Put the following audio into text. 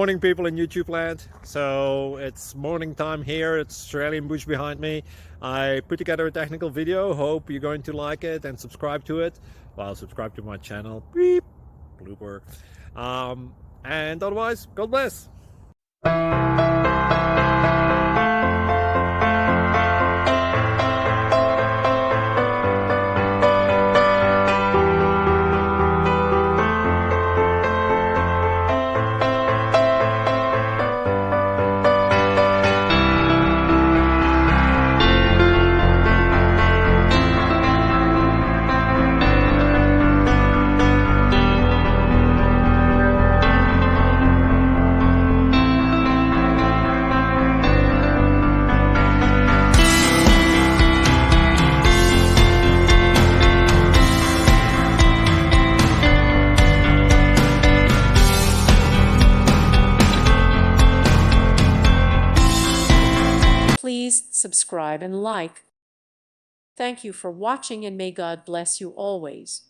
Morning, people in YouTube land. So it's morning time here. It's Australian bush behind me. I put together a technical video. Hope you're going to like it and subscribe to it. Well, subscribe to my channel. Beep. Blooper. And otherwise, God bless. Please subscribe and like. Thank you for watching, and may God bless you always.